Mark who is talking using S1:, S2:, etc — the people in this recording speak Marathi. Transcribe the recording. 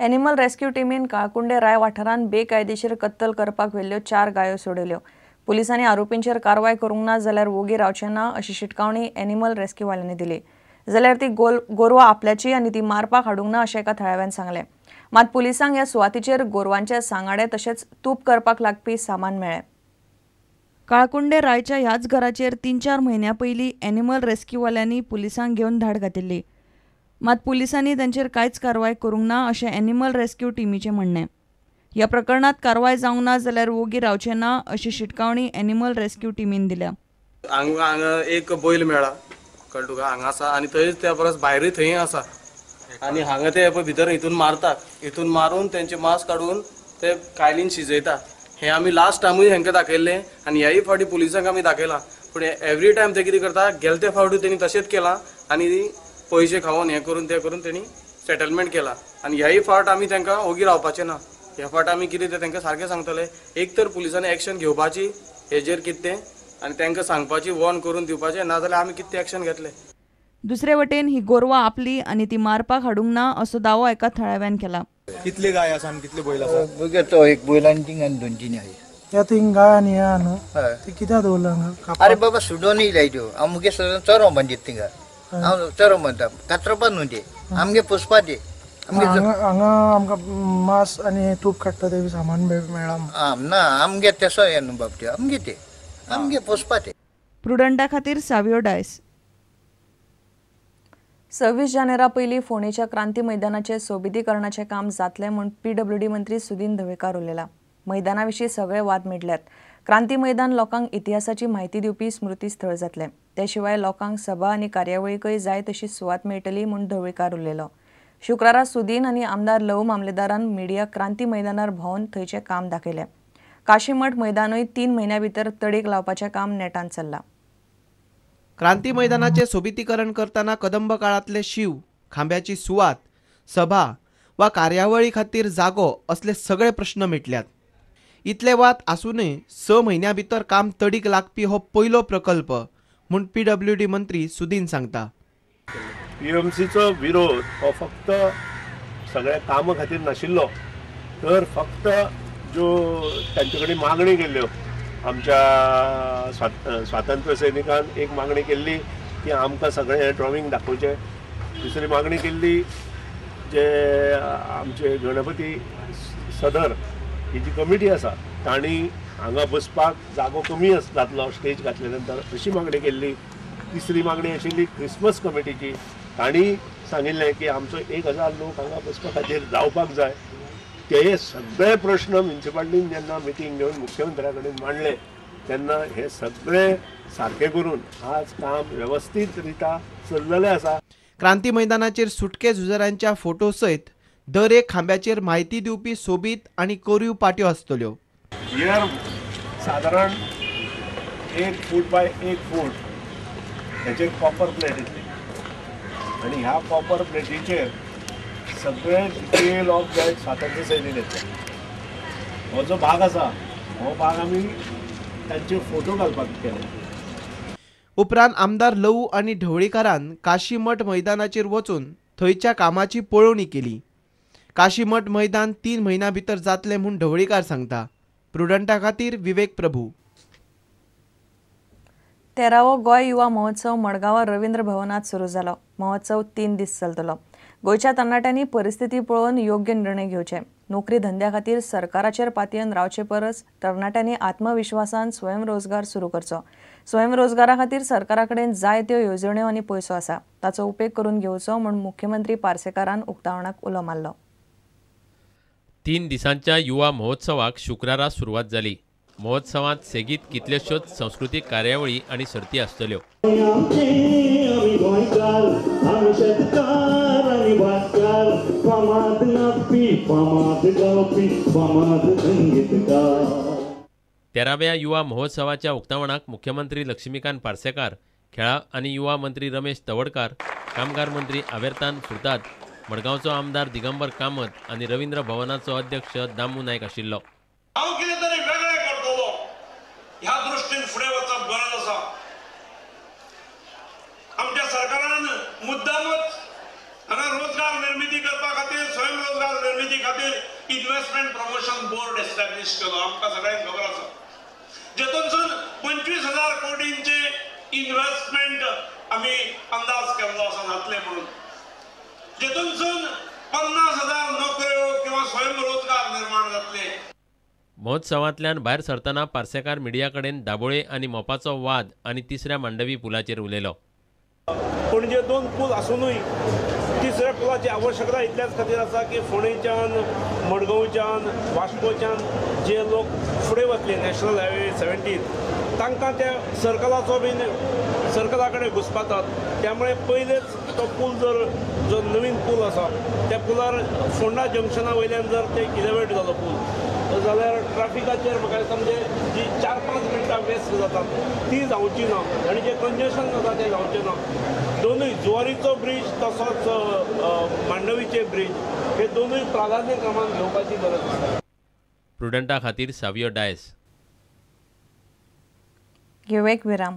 S1: एनिमल रेस्क्यू टीमीन काळकुंडे राय वाठारांत बेकायदेशीर कत्तल करपाक व्हेल्ल्यो 4 गायो सोडिल्ल्यो। पुलिसांनी आरोपींचेर कारवाय करूंक ना जाल्यार वोगी रावचे ना अशी शिटकावणी एनिमल रेस्क्यूवाल्यांनी दिली। जाल्यार ती गोरवां आपल्याची आनी ती मारपाक हाडूंक ना अशें एका थळाव्यान सांगलें। मात पुलिसांक ह्या सुवातीचेर गोरवांचे सांगाडे तशेंच तूप करपाक लागपी सामान मेळ्ळें। काळकुंडे रायच्या ह्याच घराचेर 3-4 म्हयन्यां पयलीं एनिमल रेस्क्यूवाल्यांनी पुलिसांक घेवन धाड घातिल्ली। मात पुलिसांनी तांचेर कांयच कारवाय करूंक ना अशें एनिमल रेस्क्यू टीमीचें म्हणणें। ह्या प्रकरणात कारवाय जावंक ना जाल्यार वोगी रावचे ना अशी शिटकावणी एनिमल रेस्क्यू टीमीन दिल्या।
S2: हांगा एक बैल मेळ्ळा कळ्ळें तुका हांगा आसा आनी थंयच त्या परस भायरूय थंय आसा आनी हांगा ते पळय भितर हितून मारतात, हितून मारून तेंचे मांस काडून ते कायलीन शिजयता। हें आमी लास्ट टायमूय हेंका दाखयल्लें आनी ह्याय फावटी पुलिसांक आमी दाखयलां, पूण एवरी टायम ते कितें करता गेले ते फावटी तेणी तशेंच केलां आनी पयशे खावन हें करून ते करून तेणी सेटलमेंट केला आनी ह्याय फावट आमी तांकां ओगी रावपाचें ना। ह्या फावट आमी कितें तें तांकां सारकें सांगतले, एक तर पुलिसांनी एक्शन घेवपाची हेजेर कितें तें आनी तांकां सांगपाची वॉर्न करून दिवपाचें, नाजाल्यार आमी कितें एक्शन घेतले।
S1: दुसरे वटेन ही गोरवां आपली आनी ती मारपाक हाडूंक ना असो दावो एका थळाव्यान केला।
S3: कितले गाय आसा आनी कितले बैल आसा?
S4: बघा तो एक बैल आनी थिंग आनी 2-3 आहे।
S5: या थिंग गाय आनी हे आहा न्हू ती कित्याक दवरला हांगा?
S4: अरे बाबा सुडोन येयलाय त्यो आमगे चरो म्हणटात थिंगा हांव चरो म्हणटा कातरपा न्हू ते आमगे पोसपा ते
S5: हांगा आमकां मांस आनी तूप काडटा ते सामान मेळ्ळा
S4: ना आमगे तेसो हे न्हू बाब ते आमगे पोसपा ते।
S1: प्रुडंटा खातीर सावियो डायस। 26 जानेरा पयलीं फोंडेच्या क्रांती मैदानाचे सोबितीकरणाचें काम जातलें म्हूण PWD मंत्री सुदीन ढवळीकर उलयला। मैदाना विशीं सगळे वाद मिटल्यात। क्रांती मैदान लोकांक इतिहासाची म्हायती दिवपी स्मृती स्थळ जातलें। ते शिवाय लोकांक सभा आनी कार्यावळीकय जाय तशी सुवात मेळटली म्हूण ढवळीकर उलयलो। शुक्रारा सुदीन आनी आमदार लव मामलेदारान मिडिया क्रांती मैदानार भोंवन थंयचें काम दाखयलें। काशीमठ मैदानूय 3 म्हयन्यां भितर तडीक लावपाचें काम नेटान चल्लां।
S6: क्रांती मैदानाचे सोबितीकरण करताना कदंब काळातले शिव, खांब्याची सुवात, सभा वा कार्यावळी खातीर जागो असले सगळे प्रश्न मिटल्यात। इतले वाद आसूनय 6 म्हयन्यां भितर काम तडीक लागपी हो पयलो प्रकल्प म्हूण PWD मंत्री सुदीन सांगता।
S7: PMCचो विरोध हो फक्त सगळ्या कामा खातीर नाशिल्लो, तर फक्त ज्यो तांचे कडेन मागणी केल्ल्यो आमच्या स्वातंत्र्य सैनिकान एक मागणी केल्ली की आमकां सगळें ड्रॉइंग दाखोवचें। दुसरी मागणी केल्ली जे आमचे गणपती सदर ही जी कमिटी आसा तांणी हांगा बसपाक जागो कमी जातलो स्टेज घातले नंतर अशी मागणी केल्ली। तिसरी मागणी आशिल्ली क्रिसमस कमिटीची, तांणी सांगिल्लें की आमचो 1000 लोक हांगा बसपा खातीर जावपाक जाय। ते सगळे प्रश्न म्युनिसिपालिटीन जेन्ना मिटींग घेवन मुख्यमंत्र्या कडेन मांडले तेन्ना हे सगळे सारखे करून आज काम व्यवस्थित रित्या चल्लेलें आसा।
S6: क्रांती मैदानाचेर सुटके झुजाऱ्यांच्या फोटो सयत दर एक खांब्याचेर म्हायती दिवपी सोबीत आनी कोरीव पाट्यो आसतल्यो।
S7: हियर सादारण 1 फूट बाय 1 फूट हेचे कॉपर प्लेट येतली आनी ह्या कॉपर प्लेटीचेर सगळे डिटेल ऑफ दॅट स्वातंत्र्य सैनीक येतले। हो जो भाग आसा हो भाग आमी तांचे फोटो घालपाक केले।
S6: उपरांत आमदार लवू आनी ढवळीकरान काशीमठ मैदानाचेर वचून थंयच्या कामाची पळोवणी केली। काशीमठ मैदान 3 म्हयन्यां भितर जातलें म्हूण ढवळीकर सांगता। प्रुडंटा खातीर विवेक प्रभू।
S1: 13वो गोंय युवा महोत्सव मडगांव रवींद्र भवनात सुरू जालो। महोत्सव 3 दीस चलतलो। गोंयच्या तरणाट्यांनी परिस्थिती पळोवन योग्य निर्णय घेवचे। नोकरी धंद्या खातीर सरकाराचेर पातयेवन रावचे परस तरणाट्यांनी आत्मविश्वासान स्वयंरोजगार सुरू करचो। स्वयंरोजगारा खातीर सरकारा कडेन जाय त्यो येवजण्यो आनी पयसो आसा, ताचो उपेग करून घेवचो म्हूण मुख्यमंत्री पार्सेकारान उक्तावणाक उलो मारलो।
S8: 3 दिसांच्या युवा महोत्सवाक शुक्रारा सुरवात जाली। महोत्सवात सेगीत कितल्योश्योच सांस्कृतीक कार्यावळी आनी सर्ती आसतल्यो। तेराव्या युवा महोत्सवाच्या उक्तावणाक मुख्यमंत्री लक्ष्मीकांत पार्सेकार, खेळा आनी युवा मंत्री रमेश तवडकार, कामगार मंत्री आवेर्तान फुर्ताद, मडगांवचो आमदार दिगंबर कामत आनी रवींद्र भवनाचो अध्यक्ष दामू नायक आशिल्लो।
S9: ह्या दृष्टीन फुडें वचप गरज आसा। आमच्या सरकारान मुद्दामच हांगा रोजगार निर्मिती करपा खातीर स्वयंरोजगार निर्मिती खातीर इन्व्हेस्टमेंट प्रमोशन बोर्ड एस्टॅब्लिश केलो. आमकां सगळ्यांक खबर आसा जेतूनसून 25,000 कोटींचे इन्व्हेस्टमेंट आमी अंदाज केल्लो आसा जातले म्हणून. जेतूनसून 50,000 नोकऱ्यो किंवा स्वयंरोजगार निर्माण जातले.
S8: महोत्सवांतल्यान भायर सरतना पार्सेकार मिडिया कडेन दाबोळे आनी मोपाचो वाद आनी तिसऱ्या मांडवी पुलाचेर उलयलो.
S9: पणजे 2 पूल आसूनय तिसऱ्या पुलाची आवश्यकता इतल्याच खातीर आसा की फोंडेच्यान मडगांवच्यान वास्कोच्यान जे लोक फुडें वतले नॅशनल हायवे 17 तांकां त्या सर्कलाचो बीन सर्कला कडेन घुसपातात. त्यामुळे पयलेच तो पूल जो नवीन पूल आसा त्या पुलार फोंडा जंक्शना वयल्यान जर ते इलेवेट जालो पूल जाल्यार ट्रॅफिकाचेर म्हाका दिसता म्हणजे जी 4-5 मिनटां वेस्ट जातात ती जावची ना आनी जे कंजेशन जाता तें जावचें ना. दोनूय जुवारीचो ब्रीज तसोच मांडवीचे ब्रीज हे दोनूय प्राधान्य क्रमांक घेवपाची गरज आसा.
S8: प्रुडंटा खातीर सावियो डायस.
S1: घेऊ एक विराम.